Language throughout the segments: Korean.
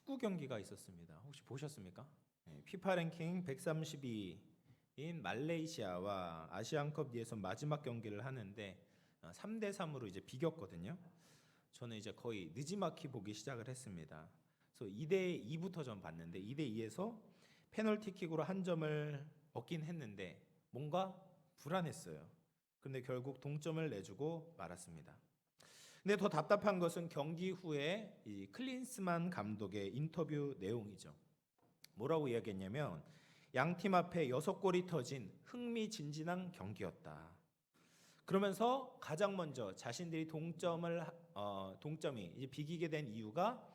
축구 경기가 있었습니다. 혹시 보셨습니까? 피파 랭킹 132인 말레이시아와 아시안컵 예선 마지막 경기를 하는데 3대 3으로 이제 비겼거든요. 저는 이제 거의 느지막이 보기 시작을 했습니다. 그래서 2대 2부터 전 봤는데 2대 2에서 페널티킥으로 한 점을 얻긴 했는데 뭔가 불안했어요. 그런데 결국 동점을 내주고 말았습니다. 근데 더 답답한 것은 경기 후에 이 클린스만 감독의 인터뷰 내용이죠. 뭐라고 이야기했냐면 양 팀 앞에 6골이 터진 흥미진진한 경기였다. 그러면서 가장 먼저 자신들이 동점이 이제 비기게 된 이유가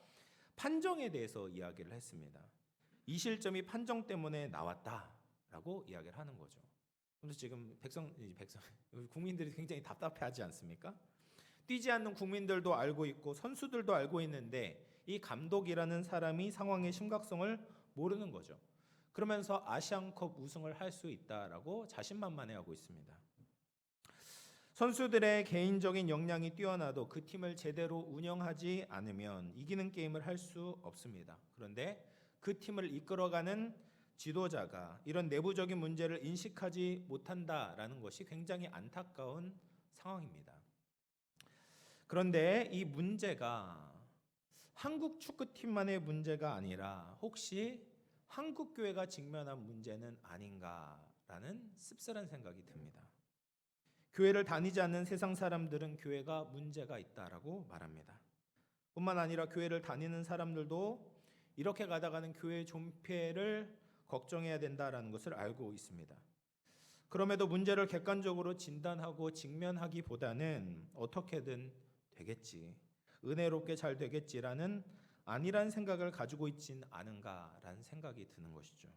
판정에 대해서 이야기를 했습니다. 이 실점이 판정 때문에 나왔다라고 이야기를 하는 거죠. 그래서 지금 국민들이 굉장히 답답해하지 않습니까? 뛰지 않는 국민들도 알고 있고 선수들도 알고 있는데 이 감독이라는 사람이 상황의 심각성을 모르는 거죠. 그러면서 아시안컵 우승을 할 수 있다라고 자신만만해하고 있습니다. 선수들의 개인적인 역량이 뛰어나도 그 팀을 제대로 운영하지 않으면 이기는 게임을 할 수 없습니다. 그런데 그 팀을 이끌어가는 지도자가 이런 내부적인 문제를 인식하지 못한다라는 것이 굉장히 안타까운 상황입니다. 그런데 이 문제가 한국 축구팀만의 문제가 아니라 혹시 한국 교회가 직면한 문제는 아닌가라는 씁쓸한 생각이 듭니다. 교회를 다니지 않는 세상 사람들은 교회가 문제가 있다라고 말합니다. 뿐만 아니라 교회를 다니는 사람들도 이렇게 가다가는 교회 존폐를 걱정해야 된다라는 것을 알고 있습니다. 그럼에도 문제를 객관적으로 진단하고 직면하기보다는 어떻게든 되겠지, 은혜롭게 잘 되겠지라는 아니란 생각을 가지고 있진 않은가라는 생각이 드는 것이죠.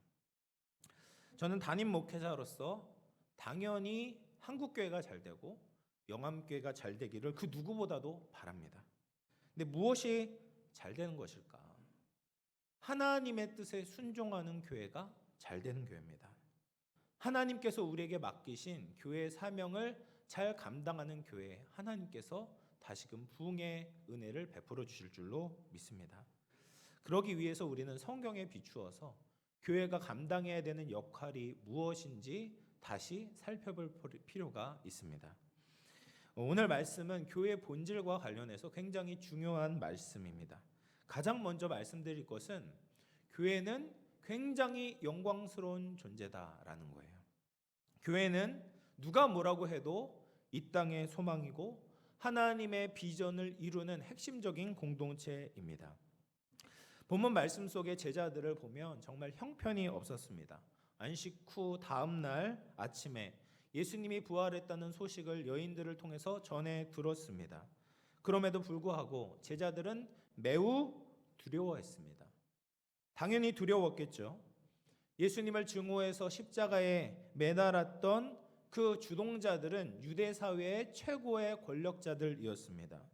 저는 담임 목회자로서 당연히 한국교회가 잘 되고 영암교회가 잘 되기를 그 누구보다도 바랍니다. 근데 무엇이 잘 되는 것일까? 하나님의 뜻에 순종하는 교회가 잘 되는 교회입니다. 하나님께서 우리에게 맡기신 교회의 사명을 잘 감당하는 교회, 하나님께서 다시금 부흥의 은혜를 베풀어 주실 줄로 믿습니다. 그러기 위해서 우리는 성경에 비추어서 교회가 감당해야 되는 역할이 무엇인지 다시 살펴볼 필요가 있습니다. 오늘 말씀은 교회의 본질과 관련해서 굉장히 중요한 말씀입니다. 가장 먼저 말씀드릴 것은 교회는 굉장히 영광스러운 존재다라는 거예요. 교회는 누가 뭐라고 해도 이 땅의 소망이고 하나님의 비전을 이루는 핵심적인 공동체입니다. 본문 말씀 속의 제자들을 보면 정말 형편이 없었습니다. 안식 후 다음 날 아침에 예수님이 부활했다는 소식을 여인들을 통해서 전해 들었습니다. 그럼에도 불구하고 제자들은 매우 두려워했습니다. 당연히 두려웠겠죠. 예수님을 증오해서 십자가에 매달았던 그 주동자들은 유대 사회의 최고의 권력자들이었습니다.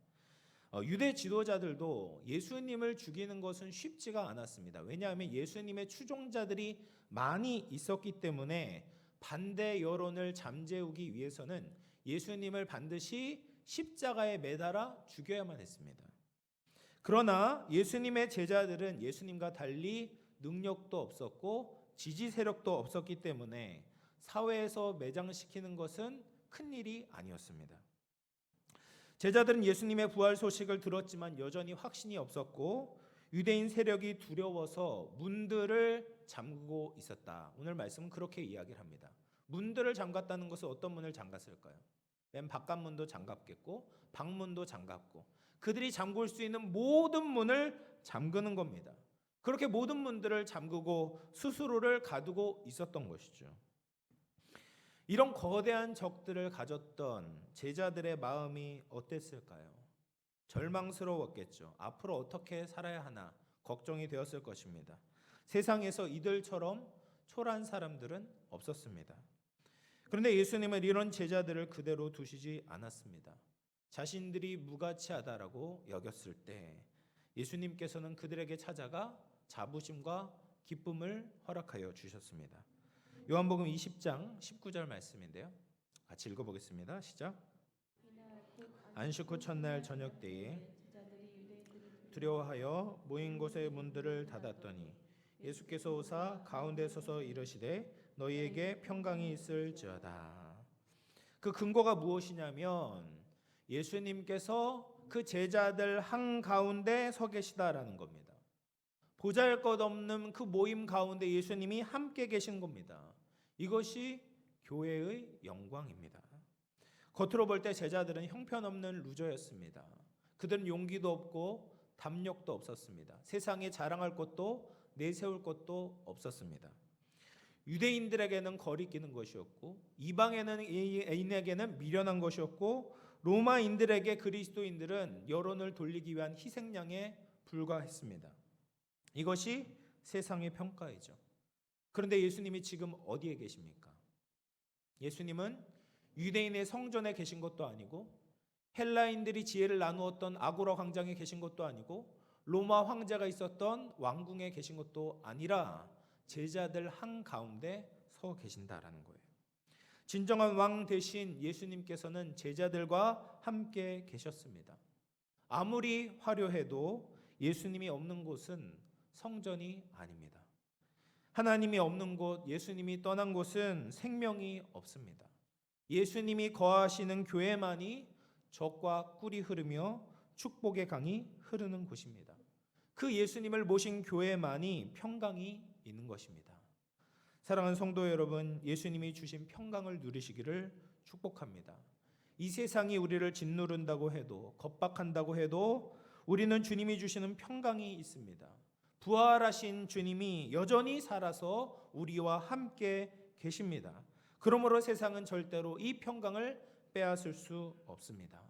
유대 지도자들도 예수님을 죽이는 것은 쉽지가 않았습니다. 왜냐하면 예수님의 추종자들이 많이 있었기 때문에 반대 여론을 잠재우기 위해서는 예수님을 반드시 십자가에 매달아 죽여야만 했습니다. 그러나 예수님의 제자들은 예수님과 달리 능력도 없었고 지지 세력도 없었기 때문에 사회에서 매장시키는 것은 큰일이 아니었습니다. 제자들은 예수님의 부활 소식을 들었지만 여전히 확신이 없었고 유대인 세력이 두려워서 문들을 잠그고 있었다. 오늘 말씀은 그렇게 이야기를 합니다. 문들을 잠갔다는 것은 어떤 문을 잠갔을까요? 맨 바깥문도 잠갔겠고 방문도 잠갔고 그들이 잠글 수 있는 모든 문을 잠그는 겁니다. 그렇게 모든 문들을 잠그고 스스로를 가두고 있었던 것이죠. 이런 거대한 적들을 가졌던 제자들의 마음이 어땠을까요? 절망스러웠겠죠. 앞으로 어떻게 살아야 하나 걱정이 되었을 것입니다. 세상에서 이들처럼 초라한 사람들은 없었습니다. 그런데 예수님은 이런 제자들을 그대로 두시지 않았습니다. 자신들이 무가치하다라고 여겼을 때 예수님께서는 그들에게 찾아가 자부심과 기쁨을 허락하여 주셨습니다. 요한복음 20장 19절 말씀인데요. 같이 읽어보겠습니다. 시작. 안식 후 첫날 저녁 때에 두려워하여 모인 곳의 문들을 닫았더니 예수께서 오사 가운데 서서 이르시되 너희에게 평강이 있을지어다. 그 근거가 무엇이냐면 예수님께서 그 제자들 한가운데 서 계시다라는 겁니다. 보잘것없는 그 모임 가운데 예수님이 함께 계신 겁니다. 이것이 교회의 영광입니다. 겉으로 볼 때 제자들은 형편없는 루저였습니다. 그들은 용기도 없고 담력도 없었습니다. 세상에 자랑할 것도 내세울 것도 없었습니다. 유대인들에게는 거리끼는 것이었고 이방인에게는 미련한 것이었고 로마인들에게 그리스도인들은 여론을 돌리기 위한 희생양에 불과했습니다. 이것이 세상의 평가이죠. 그런데 예수님이 지금 어디에 계십니까? 예수님은 유대인의 성전에 계신 것도 아니고 헬라인들이 지혜를 나누었던 아고라 광장에 계신 것도 아니고 로마 황제가 있었던 왕궁에 계신 것도 아니라 제자들 한가운데 서 계신다라는 거예요. 진정한 왕 대신 예수님께서는 제자들과 함께 계셨습니다. 아무리 화려해도 예수님이 없는 곳은 성전이 아닙니다. 하나님이 없는 곳, 예수님이 떠난 곳은 생명이 없습니다. 예수님이 거하시는 교회만이 젖과 꿀이 흐르며 축복의 강이 흐르는 곳입니다. 그 예수님을 모신 교회만이 평강이 있는 것입니다. 사랑하는 성도 여러분, 예수님이 주신 평강을 누리시기를 축복합니다. 이 세상이 우리를 짓누른다고 해도 겁박한다고 해도 우리는 주님이 주시는 평강이 있습니다. 부활하신 주님이 여전히 살아서 우리와 함께 계십니다. 그러므로 세상은 절대로 이 평강을 빼앗을 수 없습니다.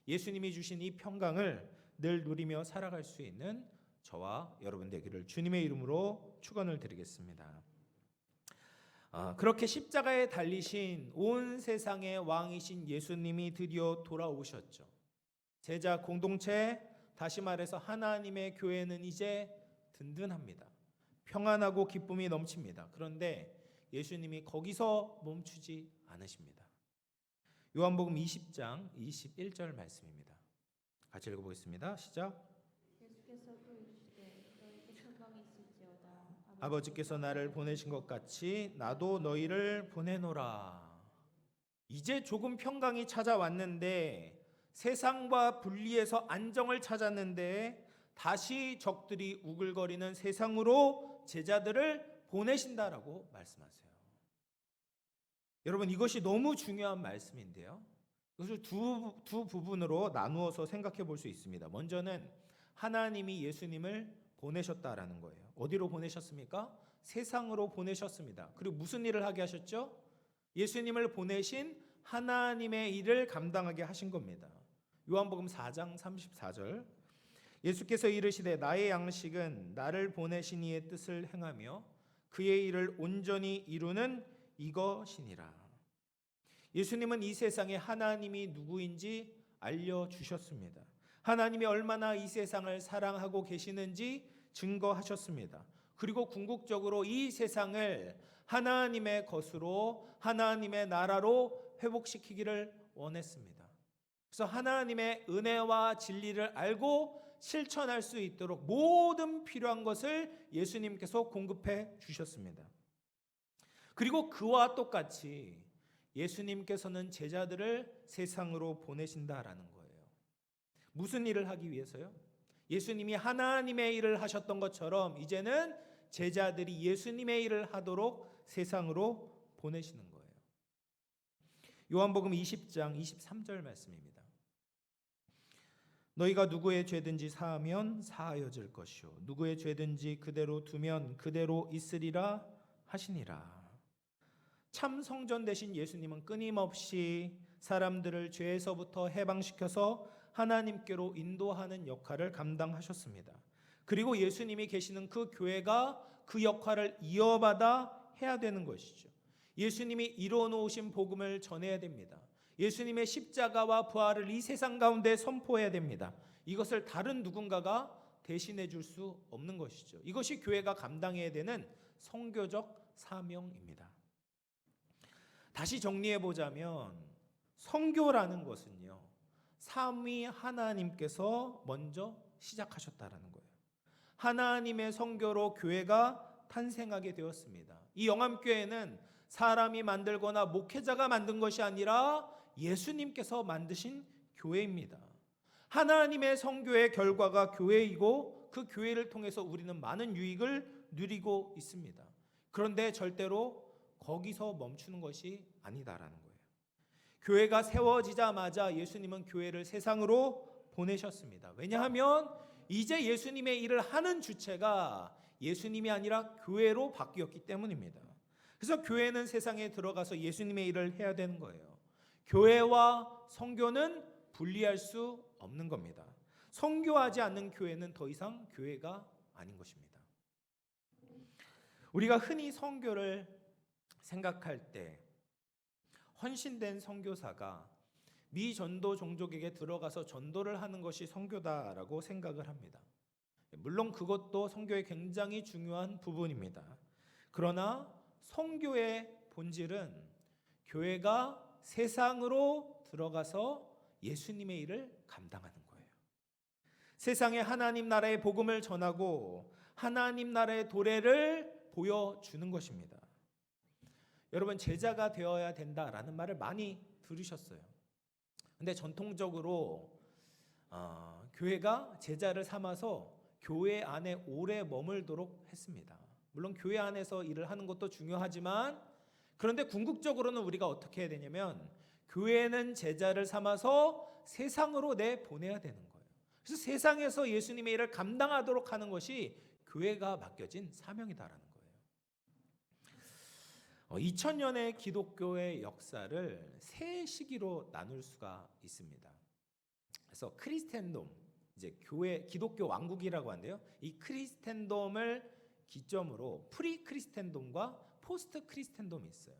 예수님이 주신 이 평강을 늘 누리며 살아갈 수 있는 저와 여러분 되기를 주님의 이름으로 축원을 드리겠습니다. 그렇게 십자가에 달리신 온 세상의 왕이신 예수님이 드디어 돌아오셨죠. 제자 공동체, 다시 말해서 하나님의 교회는 이제 든든합니다. 평안하고 기쁨이 넘칩니다. 그런데 예수님이 거기서 멈추지 않으십니다. 요한복음 20장 21절 말씀입니다. 같이 읽어보겠습니다. 시작. 예수께서 또 이르시되 너희에게 평강이 있을지어다. 아버지께서 나를 보내신 것 같이 나도 너희를 보내노라. 이제 조금 평강이 찾아왔는데, 세상과 분리해서 안정을 찾았는데 다시 적들이 우글거리는 세상으로 제자들을 보내신다라고 말씀하세요. 여러분, 이것이 너무 중요한 말씀인데요. 이것을 두 부분으로 나누어서 생각해 볼 수 있습니다. 먼저는 하나님이 예수님을 보내셨다라는 거예요. 어디로 보내셨습니까? 세상으로 보내셨습니다. 그리고 무슨 일을 하게 하셨죠? 예수님을 보내신 하나님의 일을 감당하게 하신 겁니다. 요한복음 4장 34절, 예수께서 이르시되 나의 양식은 나를 보내신 이의 뜻을 행하며 그의 일을 온전히 이루는 이것이니라. 예수님은 이 세상에 하나님이 누구인지 알려주셨습니다. 하나님이 얼마나 이 세상을 사랑하고 계시는지 증거하셨습니다. 그리고 궁극적으로 이 세상을 하나님의 것으로, 하나님의 나라로 회복시키기를 원했습니다. 그래서 하나님의 은혜와 진리를 알고 실천할 수 있도록 모든 필요한 것을 예수님께서 공급해 주셨습니다. 그리고 그와 똑같이 예수님께서는 제자들을 세상으로 보내신다라는 거예요. 무슨 일을 하기 위해서요? 예수님이 하나님의 일을 하셨던 것처럼 이제는 제자들이 예수님의 일을 하도록 세상으로 보내시는 거예요. 요한복음 20장 23절 말씀입니다. 너희가 누구의 죄든지 사하면 사하여질 것이요 누구의 죄든지 그대로 두면 그대로 있으리라 하시니라. 참 성전 되신 예수님은 끊임없이 사람들을 죄에서부터 해방시켜서 하나님께로 인도하는 역할을 감당하셨습니다. 그리고 예수님이 계시는 그 교회가 그 역할을 이어받아 해야 되는 것이죠. 예수님이 이뤄놓으신 복음을 전해야 됩니다. 예수님의 십자가와 부활을 이 세상 가운데 선포해야 됩니다. 이것을 다른 누군가가 대신해 줄 수 없는 것이죠. 이것이 교회가 감당해야 되는 선교적 사명입니다. 다시 정리해 보자면 선교라는 것은요, 삼위 하나님께서 먼저 시작하셨다라는 거예요. 하나님의 선교로 교회가 탄생하게 되었습니다. 이 영암교회는 사람이 만들거나 목회자가 만든 것이 아니라 예수님께서 만드신 교회입니다. 하나님의 선교의 결과가 교회이고 그 교회를 통해서 우리는 많은 유익을 누리고 있습니다. 그런데 절대로 거기서 멈추는 것이 아니다라는 거예요. 교회가 세워지자마자 예수님은 교회를 세상으로 보내셨습니다. 왜냐하면 이제 예수님의 일을 하는 주체가 예수님이 아니라 교회로 바뀌었기 때문입니다. 그래서 교회는 세상에 들어가서 예수님의 일을 해야 되는 거예요. 교회와 선교는 분리할 수 없는 겁니다. 선교하지 않는 교회는 더 이상 교회가 아닌 것입니다. 우리가 흔히 선교를 생각할 때 헌신된 선교사가 미 전도 종족에게 들어가서 전도를 하는 것이 선교다라고 생각을 합니다. 물론 그것도 선교의 굉장히 중요한 부분입니다. 그러나 선교의 본질은 교회가 세상으로 들어가서 예수님의 일을 감당하는 거예요. 세상에 하나님 나라의 복음을 전하고 하나님 나라의 도래를 보여주는 것입니다. 여러분, 제자가 되어야 된다라는 말을 많이 들으셨어요. 근데 전통적으로 교회가 제자를 삼아서 교회 안에 오래 머물도록 했습니다. 물론 교회 안에서 일을 하는 것도 중요하지만, 그런데 궁극적으로는 우리가 어떻게 해야 되냐면 교회는 제자를 삼아서 세상으로 내보내야 되는 거예요. 그래서 세상에서 예수님의 일을 감당하도록 하는 것이 교회가 맡겨진 사명이다라는 거예요. 2000년의 기독교의 역사를 세 시기로 나눌 수가 있습니다. 그래서 크리스텐돔, 이제 교회 기독교 왕국이라고 하는데요. 이 크리스텐돔을 기점으로 프리 크리스텐돔과 포스트 크리스텐돔이 있어요.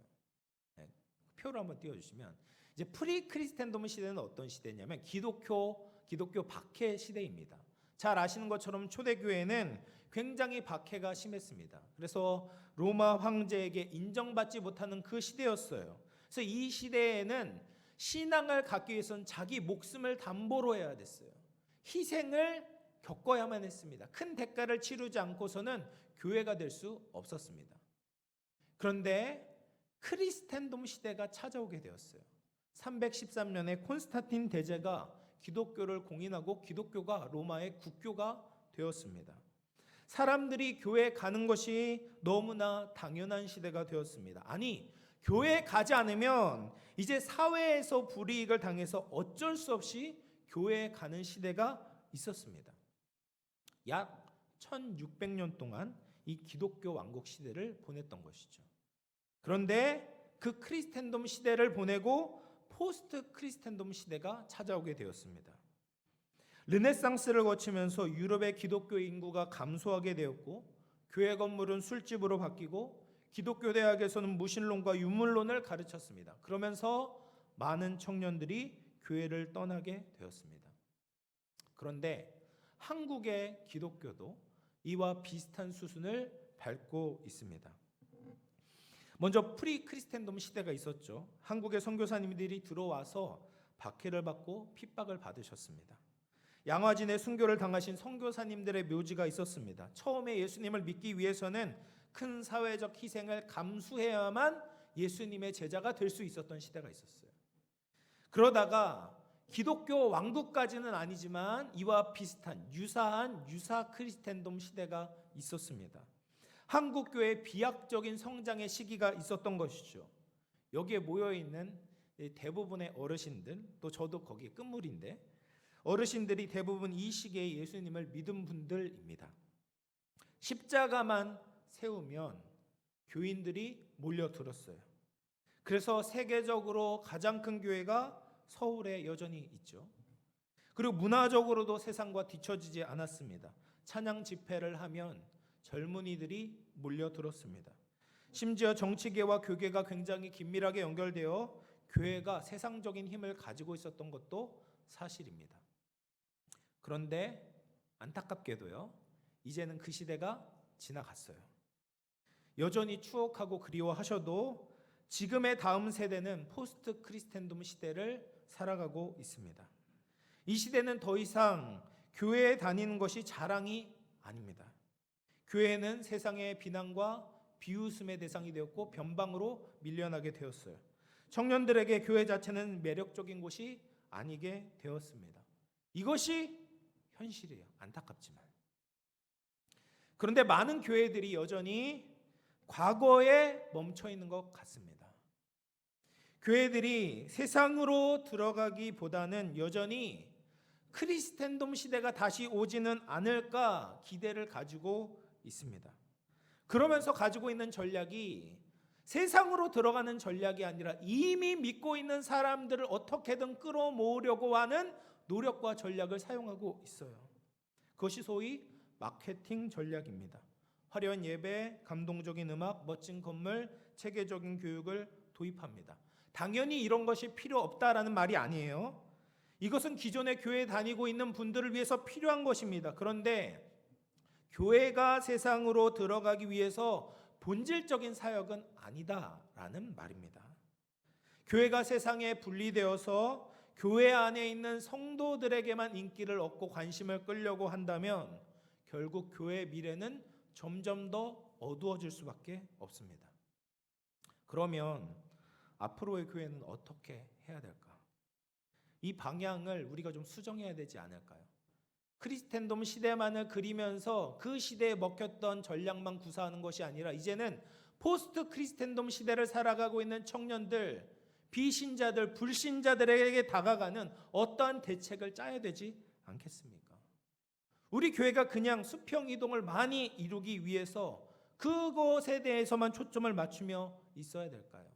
네, 표를 한번 띄워주시면, 이제 프리 크리스텐돔 시대는 어떤 시대냐면 기독교 박해 시대입니다. 잘 아시는 것처럼 초대교회는 굉장히 박해가 심했습니다. 그래서 로마 황제에게 인정받지 못하는 그 시대였어요. 그래서 이 시대에는 신앙을 갖기 위해서는 자기 목숨을 담보로 해야 됐어요. 희생을 겪어야만 했습니다. 큰 대가를 치르지 않고서는 교회가 될 수 없었습니다. 그런데 크리스텐돔 시대가 찾아오게 되었어요. 313년에 콘스탄틴 대제가 기독교를 공인하고 기독교가 로마의 국교가 되었습니다. 사람들이 교회에 가는 것이 너무나 당연한 시대가 되었습니다. 아니, 교회에 가지 않으면 이제 사회에서 불이익을 당해서 어쩔 수 없이 교회에 가는 시대가 있었습니다. 약 1600년 동안 이 기독교 왕국 시대를 보냈던 것이죠. 그런데 그 크리스텐돔 시대를 보내고 포스트 크리스텐돔 시대가 찾아오게 되었습니다. 르네상스를 거치면서 유럽의 기독교 인구가 감소하게 되었고, 교회 건물은 술집으로 바뀌고, 기독교 대학에서는 무신론과 유물론을 가르쳤습니다. 그러면서 많은 청년들이 교회를 떠나게 되었습니다. 그런데 한국의 기독교도 이와 비슷한 수순을 밟고 있습니다. 먼저 프리 크리스텐돔 시대가 있었죠. 한국의 선교사님들이 들어와서 박해를 받고 핍박을 받으셨습니다. 양화진에 순교를 당하신 선교사님들의 묘지가 있었습니다. 처음에 예수님을 믿기 위해서는 큰 사회적 희생을 감수해야만 예수님의 제자가 될 수 있었던 시대가 있었어요. 그러다가 기독교 왕국까지는 아니지만 이와 비슷한 유사 크리스텐돔 시대가 있었습니다. 한국 교회의 비약적인 성장의 시기가 있었던 것이죠. 여기에 모여 있는 대부분의 어르신들, 또 저도 거기에 끝물인데, 어르신들이 대부분 이 시기에 예수님을 믿은 분들입니다. 십자가만 세우면 교인들이 몰려들었어요. 그래서 세계적으로 가장 큰 교회가 서울에 여전히 있죠. 그리고 문화적으로도 세상과 뒤처지지 않았습니다. 찬양 집회를 하면 젊은이들이 몰려들었습니다. 심지어 정치계와 교계가 굉장히 긴밀하게 연결되어 교회가 세상적인 힘을 가지고 있었던 것도 사실입니다. 그런데 안타깝게도요, 이제는 그 시대가 지나갔어요. 여전히 추억하고 그리워하셔도 지금의 다음 세대는 포스트 크리스텐돔 시대를 살아가고 있습니다. 이 시대는 더 이상 교회에 다니는 것이 자랑이 아닙니다. 교회는 세상의 비난과 비웃음의 대상이 되었고 변방으로 밀려나게 되었어요. 청년들에게 교회 자체는 매력적인 곳이 아니게 되었습니다. 이것이 현실이에요. 안타깝지만. 그런데 많은 교회들이 여전히 과거에 멈춰 있는 것 같습니다. 교회들이 세상으로 들어가기보다는 여전히 크리스텐돔 시대가 다시 오지는 않을까 기대를 가지고 있습니다. 그러면서 가지고 있는 전략이 세상으로 들어가는 전략이 아니라 이미 믿고 있는 사람들을 어떻게든 끌어모으려고 하는 노력과 전략을 사용하고 있어요. 그것이 소위 마케팅 전략입니다. 화려한 예배, 감동적인 음악, 멋진 건물, 체계적인 교육을 도입합니다. 당연히 이런 것이 필요 없다라는 말이 아니에요. 이것은 기존의 교회에 다니고 있는 분들을 위해서 필요한 것입니다. 그런데 교회가 세상으로 들어가기 위해서 본질적인 사역은 아니다라는 말입니다. 교회가 세상에 분리되어서 교회 안에 있는 성도들에게만 인기를 얻고 관심을 끌려고 한다면 결국 교회의 미래는 점점 더 어두워질 수밖에 없습니다. 그러면 앞으로의 교회는 어떻게 해야 될까? 이 방향을 우리가 좀 수정해야 되지 않을까요? 크리스텐돔 시대만을 그리면서 그 시대에 먹혔던 전략만 구사하는 것이 아니라 이제는 포스트 크리스텐돔 시대를 살아가고 있는 청년들, 비신자들, 불신자들에게 다가가는 어떠한 대책을 짜야 되지 않겠습니까? 우리 교회가 그냥 수평 이동을 많이 이루기 위해서 그것에 대해서만 초점을 맞추며 있어야 될까요?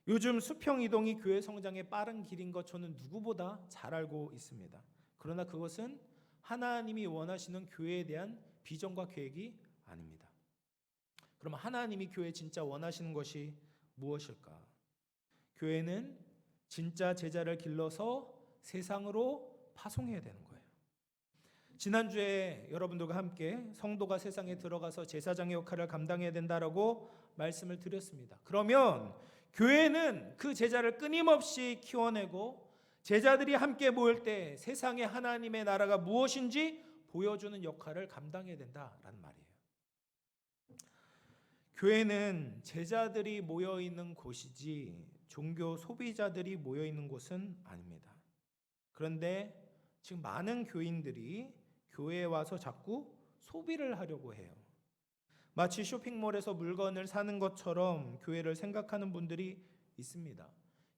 요즘 수평 이동이 교회 성장의 빠른 길인 것 저는 누구보다 잘 알고 있습니다. 그러나 그것은 하나님이 원하시는 교회에 대한 비전과 계획이 아닙니다. 그럼 하나님이 교회에 진짜 원하시는 것이 무엇일까? 교회는 진짜 제자를 길러서 세상으로 파송해야 되는 거예요. 지난주에 여러분들과 함께 성도가 세상에 들어가서 제사장의 역할을 감당해야 된다라고 말씀을 드렸습니다. 그러면 교회는 그 제자를 끊임없이 키워내고 제자들이 함께 모일 때 세상에 하나님의 나라가 무엇인지 보여주는 역할을 감당해야 된다라는 말이에요. 교회는 제자들이 모여 있는 곳이지 종교 소비자들이 모여 있는 곳은 아닙니다. 그런데 지금 많은 교인들이 교회에 와서 자꾸 소비를 하려고 해요. 마치 쇼핑몰에서 물건을 사는 것처럼 교회를 생각하는 분들이 있습니다.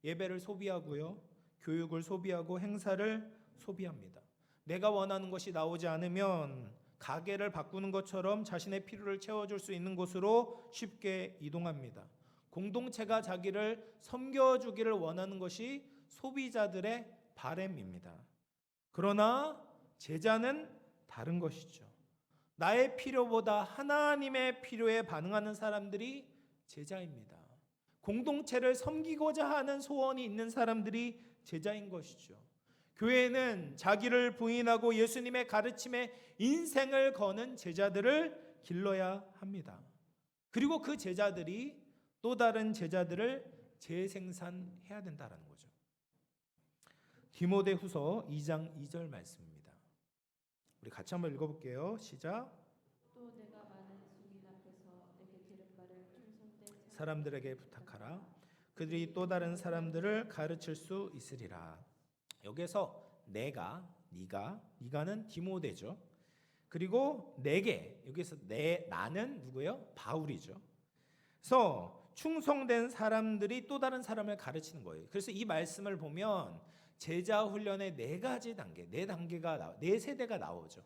예배를 소비하고요, 교육을 소비하고 행사를 소비합니다. 내가 원하는 것이 나오지 않으면 가게를 바꾸는 것처럼 자신의 필요를 채워줄 수 있는 곳으로 쉽게 이동합니다. 공동체가 자기를 섬겨주기를 원하는 것이 소비자들의 바램입니다. 그러나 제자는 다른 것이죠. 나의 필요보다 하나님의 필요에 반응하는 사람들이 제자입니다. 공동체를 섬기고자 하는 소원이 있는 사람들이 제자인 것이죠. 교회는 자기를 부인하고 예수님의 가르침에 인생을 거는 제자들을 길러야 합니다. 그리고 그 제자들이 또 다른 제자들을 재생산해야 된다는 거죠. 디모데후서 2장 2절 말씀입니다. 우리 같이 한번 읽어볼게요. 시작. 또 내가 많은 증인 앞에서 내게 들은 말을 충성된 사람들에게 부탁하라. 그들이 또 다른 사람들을 가르칠 수 있으리라. 여기서 내가, 네가는 디모데죠. 그리고 내게, 여기서 나는 누구예요? 바울이죠. 그래서 충성된 사람들이 또 다른 사람을 가르치는 거예요. 그래서 이 말씀을 보면 제자 훈련의 네 가지 단계, 네 세대가 나오죠.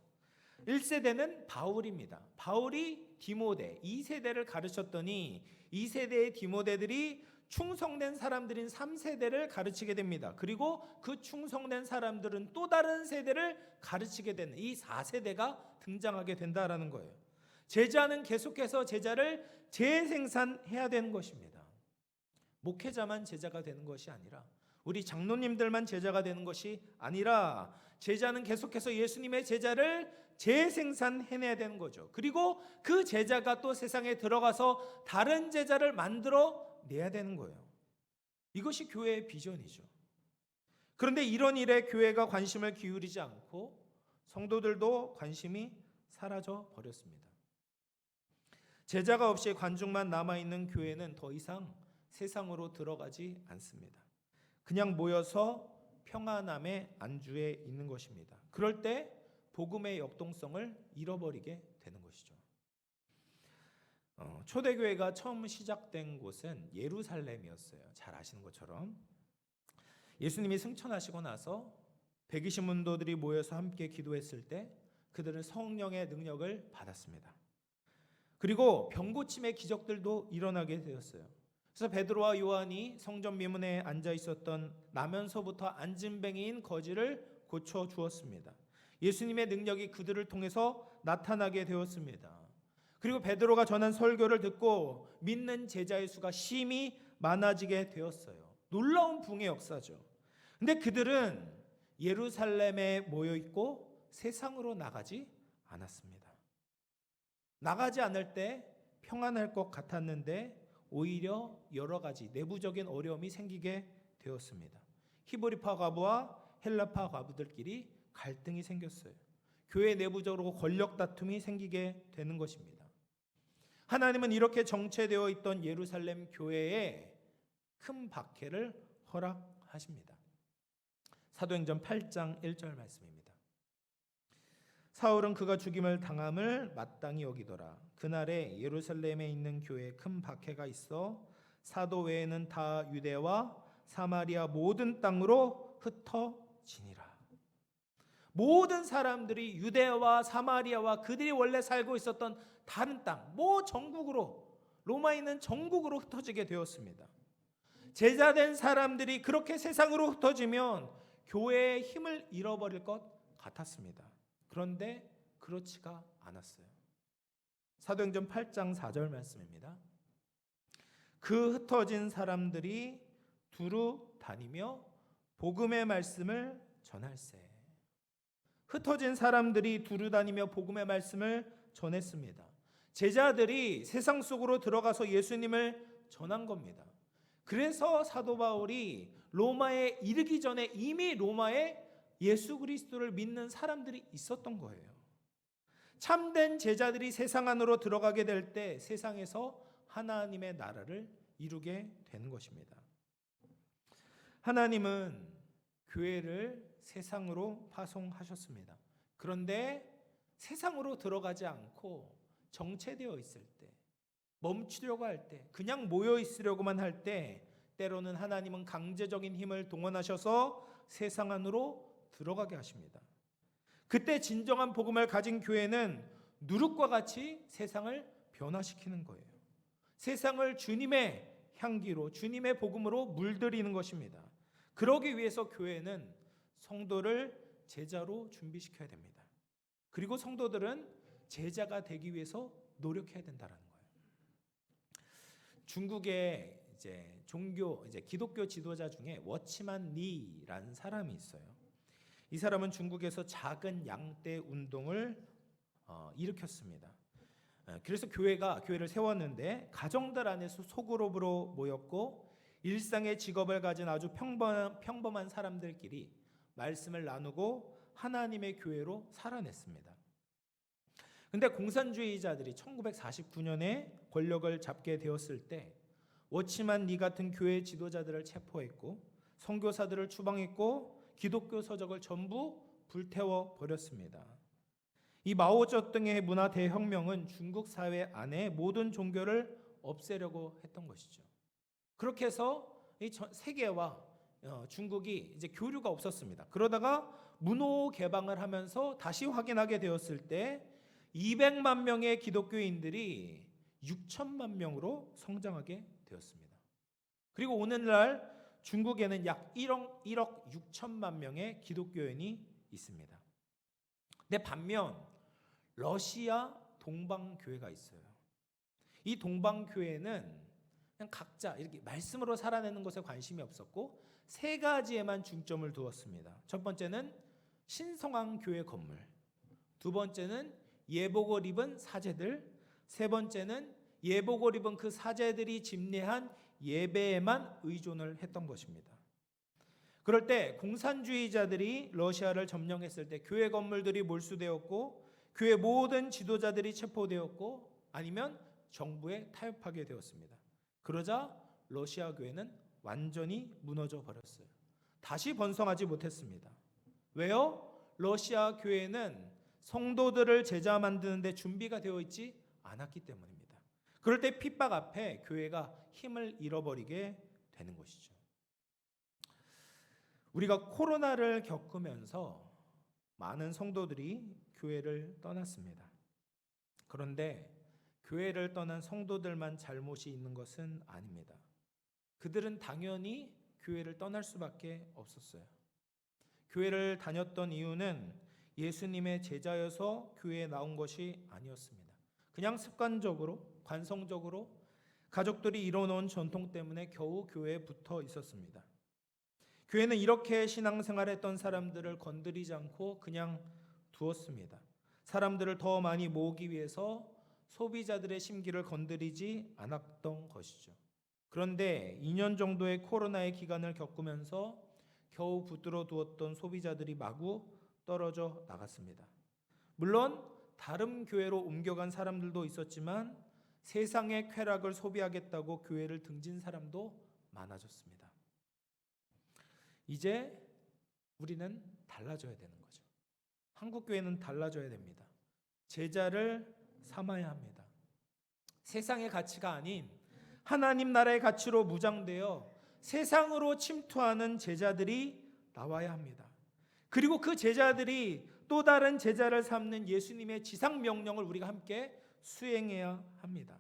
1세대는 바울입니다. 바울이 디모데 2세대를 가르쳤더니 2세대의 디모데들이 충성된 사람들인 3세대를 가르치게 됩니다. 그리고 그 충성된 사람들은 또 다른 세대를 가르치게 되는 이 4세대가 등장하게 된다라는 거예요. 제자는 계속해서 제자를 재생산해야 되는 것입니다. 목회자만 제자가 되는 것이 아니라 우리 장로님들만 제자가 되는 것이 아니라 제자는 계속해서 예수님의 제자를 재생산해내야 되는 거죠. 그리고 그 제자가 또 세상에 들어가서 다른 제자를 만들어 내야 되는 거예요. 이것이 교회의 비전이죠. 그런데 이런 일에 교회가 관심을 기울이지 않고 성도들도 관심이 사라져 버렸습니다. 제자가 없이 관중만 남아있는 교회는 더 이상 세상으로 들어가지 않습니다. 그냥 모여서 평안함의 안주에 있는 것입니다. 그럴 때 복음의 역동성을 잃어버리게 되는 것이죠. 초대교회가 처음 시작된 곳은 예루살렘이었어요. 잘 아시는 것처럼 예수님이 승천하시고 나서 120문도들이 모여서 함께 기도했을 때 그들은 성령의 능력을 받았습니다. 그리고 병고침의 기적들도 일어나게 되었어요. 그래서 베드로와 요한이 성전 미문에 앉아 있었던 나면서부터 앉은뱅이인 거지를 고쳐 주었습니다. 예수님의 능력이 그들을 통해서 나타나게 되었습니다. 그리고 베드로가 전한 설교를 듣고 믿는 제자의 수가 심히 많아지게 되었어요. 놀라운 부흥의 역사죠. 근데 그들은 예루살렘에 모여 있고 세상으로 나가지 않았습니다. 나가지 않을 때 평안할 것 같았는데 오히려 여러 가지 내부적인 어려움이 생기게 되었습니다. 히브리파 과부와 헬라파 과부들끼리 갈등이 생겼어요. 교회 내부적으로 권력 다툼이 생기게 되는 것입니다. 하나님은 이렇게 정체되어 있던 예루살렘 교회에 큰 박해를 허락하십니다. 사도행전 8장 1절 말씀입니다. 사울은 그가 죽임을 당함을 마땅히 여기더라. 그날에 예루살렘에 있는 교회에 큰 박해가 있어 사도 외에는 다 유대와 사마리아 모든 땅으로 흩어지니라. 모든 사람들이 유대와 사마리아와 그들이 원래 살고 있었던 다른 땅, 전국으로, 로마에 있는 전국으로 흩어지게 되었습니다. 제자된 사람들이 그렇게 세상으로 흩어지면 교회의 힘을 잃어버릴 것 같았습니다. 그런데 그렇지가 않았어요. 사도행전 8장 4절 말씀입니다. 그 흩어진 사람들이 두루 다니며 복음의 말씀을 전할세. 흩어진 사람들이 두루 다니며 복음의 말씀을 전했습니다. 제자들이 세상 속으로 들어가서 예수님을 전한 겁니다. 그래서 사도 바울이 로마에 이르기 전에 이미 로마에 예수 그리스도를 믿는 사람들이 있었던 거예요. 참된 제자들이 세상 안으로 들어가게 될 때 세상에서 하나님의 나라를 이루게 되는 것입니다. 하나님은 교회를 세상으로 파송하셨습니다. 그런데 세상으로 들어가지 않고 정체되어 있을 때, 멈추려고 할 때, 그냥 모여 있으려고만 할 때 때로는 하나님은 강제적인 힘을 동원하셔서 세상 안으로 들어가게 하십니다. 그때 진정한 복음을 가진 교회는 누룩과 같이 세상을 변화시키는 거예요. 세상을 주님의 향기로, 주님의 복음으로 물들이는 것입니다. 그러기 위해서 교회는 성도를 제자로 준비시켜야 됩니다. 그리고 성도들은 제자가 되기 위해서 노력해야 된다는 거예요. 중국의 기독교 지도자 중에 워치만 리라는 사람이 있어요. 이 사람은 중국에서 작은 양떼 운동을 일으켰습니다. 그래서 교회를 세웠는데 가정들 안에서 소그룹으로 모였고 일상의 직업을 가진 아주 평범한 사람들끼리 말씀을 나누고 하나님의 교회로 살아냈습니다. 근데 공산주의자들이 1949년에 권력을 잡게 되었을 때 워치만 리 같은 교회 지도자들을 체포했고 선교사들을 추방했고 기독교 서적을 전부 불태워 버렸습니다. 이 마오쩌둥의 문화 대혁명은 중국 사회 안에 모든 종교를 없애려고 했던 것이죠. 그렇게 해서 이 세계와 중국이 이제 교류가 없었습니다. 그러다가 문호 개방을 하면서 다시 확인하게 되었을 때 200만 명의 기독교인들이 6천만 명으로 성장하게 되었습니다. 그리고 오늘날 중국에는 약 1억 6천만 명의 기독교인이 있습니다. 근데 반면 러시아 동방교회가 있어요. 이 동방교회는 그냥 각자 이렇게 말씀으로 살아내는 것에 관심이 없었고 세 가지에만 중점을 두었습니다. 첫 번째는 신성한 교회 건물, 두 번째는 예복을 입은 사제들, 세 번째는 예복을 입은 그 사제들이 집례한 예배에만 의존을 했던 것입니다. 그럴 때 공산주의자들이 러시아를 점령했을 때 교회 건물들이 몰수되었고 교회 모든 지도자들이 체포되었고 아니면 정부에 타협하게 되었습니다. 그러자 러시아 교회는 완전히 무너져 버렸어요. 다시 번성하지 못했습니다. 왜요? 러시아 교회는 성도들을 제자 만드는데 준비가 되어 있지 않았기 때문입니다. 그럴 때 핍박 앞에 교회가 힘을 잃어버리게 되는 것이죠. 우리가 코로나를 겪으면서 많은 성도들이 교회를 떠났습니다. 그런데 교회를 떠난 성도들만 잘못이 있는 것은 아닙니다. 그들은 당연히 교회를 떠날 수밖에 없었어요. 교회를 다녔던 이유는 예수님의 제자여서 교회에 나온 것이 아니었습니다. 그냥 습관적으로, 관성적으로 가족들이 이뤄놓은 전통 때문에 겨우 교회에 붙어 있었습니다. 교회는 이렇게 신앙생활했던 사람들을 건드리지 않고 그냥 두었습니다. 사람들을 더 많이 모으기 위해서 소비자들의 심기를 건드리지 않았던 것이죠. 그런데 2년 정도의 코로나의 기간을 겪으면서 겨우 붙들어 두었던 소비자들이 마구 떨어져 나갔습니다. 물론 다른 교회로 옮겨간 사람들도 있었지만 세상의 쾌락을 소비하겠다고 교회를 등진 사람도 많아졌습니다. 이제 우리는 달라져야 되는 거죠. 한국 교회는 달라져야 됩니다. 제자를 삼아야 합니다. 세상의 가치가 아닌 하나님 나라의 가치로 무장되어 세상으로 침투하는 제자들이 나와야 합니다. 그리고 그 제자들이 또 다른 제자를 삼는 예수님의 지상 명령을 우리가 함께 수행해야 합니다.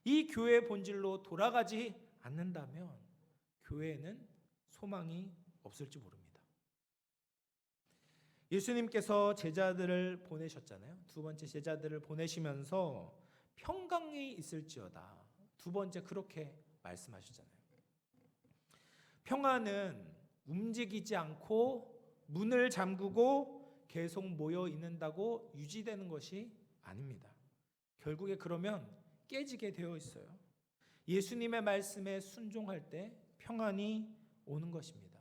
이 교회의 본질로 돌아가지 않는다면 교회에는 소망이 없을지 모릅니다. 예수님께서 제자들을 보내셨잖아요. 두 번째 제자들을 보내시면서 평강이 있을지어다. 두 번째 그렇게 말씀하셨잖아요. 평안은 움직이지 않고 문을 잠그고 계속 모여 있는다고 유지되는 것이 아닙니다. 결국에 그러면 깨지게 되어 있어요. 예수님의 말씀에 순종할 때 평안이 오는 것입니다.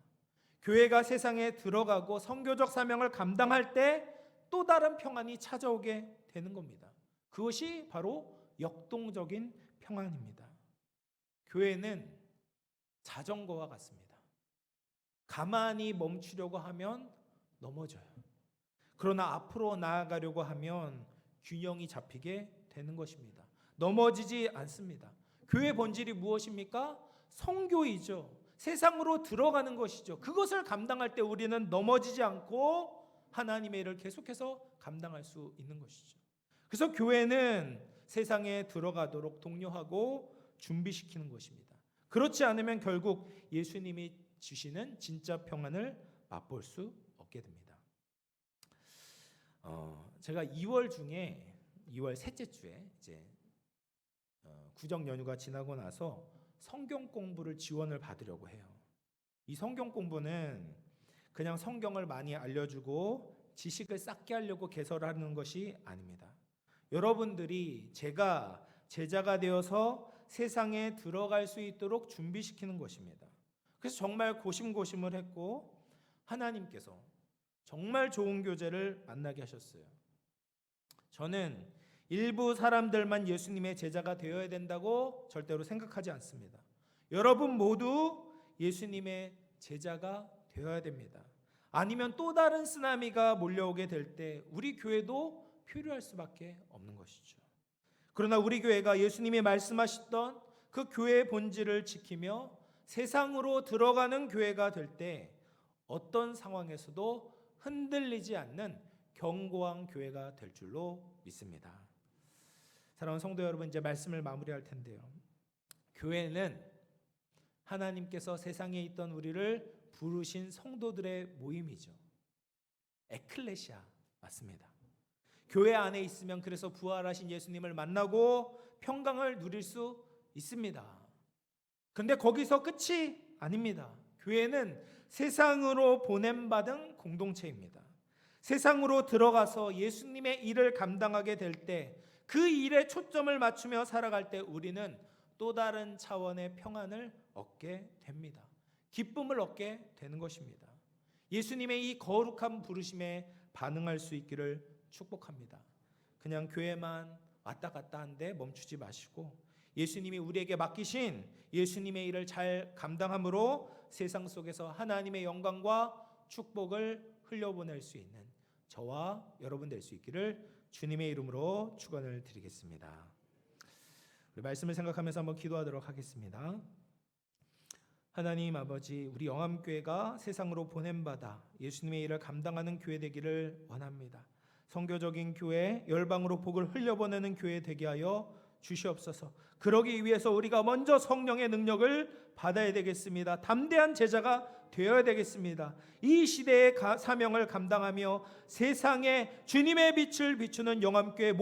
교회가 세상에 들어가고 선교적 사명을 감당할 때 또 다른 평안이 찾아오게 되는 겁니다. 그것이 바로 역동적인 평안입니다. 교회는 자전거와 같습니다. 가만히 멈추려고 하면 넘어져요. 그러나 앞으로 나아가려고 하면 균형이 잡히게 되는 것입니다. 넘어지지 않습니다. 교회 본질이 무엇입니까? 선교이죠. 세상으로 들어가는 것이죠. 그것을 감당할 때 우리는 넘어지지 않고 하나님의 일을 계속해서 감당할 수 있는 것이죠. 그래서 교회는 세상에 들어가도록 독려하고 준비시키는 것입니다. 그렇지 않으면 결국 예수님이 주시는 진짜 평안을 맛볼 수 없게 됩니다. 제가 2월 중에 2월 셋째 주에 이제 구정 연휴가 지나고 나서 성경 공부를 지원을 받으려고 해요. 이 성경 공부는 그냥 성경을 많이 알려주고 지식을 쌓게 하려고 개설하는 것이 아닙니다. 여러분들이 제가 제자가 되어서 세상에 들어갈 수 있도록 준비시키는 것입니다. 그래서 정말 고심고심을 했고 하나님께서 정말 좋은 교재를 만나게 하셨어요. 저는 일부 사람들만 예수님의 제자가 되어야 된다고 절대로 생각하지 않습니다. 여러분 모두 예수님의 제자가 되어야 됩니다. 아니면 또 다른 쓰나미가 몰려오게 될 때 우리 교회도 표류할 수밖에 없는 것이죠. 그러나 우리 교회가 예수님이 말씀하셨던 그 교회의 본질을 지키며 세상으로 들어가는 교회가 될 때 어떤 상황에서도 흔들리지 않는 견고한 교회가 될 줄로 믿습니다. 사랑하는 성도 여러분, 이제 말씀을 마무리할 텐데요. 교회는 하나님께서 세상에 있던 우리를 부르신 성도들의 모임이죠. 에클레시아 맞습니다. 교회 안에 있으면 그래서 부활하신 예수님을 만나고 평강을 누릴 수 있습니다. 그런데 거기서 끝이 아닙니다. 교회는 세상으로 보냄받은 공동체입니다. 세상으로 들어가서 예수님의 일을 감당하게 될 때 그 일에 초점을 맞추며 살아갈 때 우리는 또 다른 차원의 평안을 얻게 됩니다. 기쁨을 얻게 되는 것입니다. 예수님의 이 거룩한 부르심에 반응할 수 있기를 축복합니다. 그냥 교회만 왔다 갔다 한데 멈추지 마시고 예수님이 우리에게 맡기신 예수님의 일을 잘 감당함으로 세상 속에서 하나님의 영광과 축복을 흘려보낼 수 있는 저와 여러분 될 수 있기를 주님의 이름으로 축원을 드리겠습니다. 우리 말씀을 생각하면서 한번 기도하도록 하겠습니다. 하나님 아버지, 우리 영암교회가 세상으로 보냄받아 예수님의 일을 감당하는 교회 되기를 원합니다. 선교적인 교회, 열방으로 복을 흘려보내는 교회 되게 하여 주시옵소서. 그러기 위해서 우리가 먼저 성령의 능력을 받아야 되겠습니다. 담대한 제자가 되어야 되겠습니다. 이 시대의 사명을 감당하며 세상에 주님의 빛을 비추는 영암교회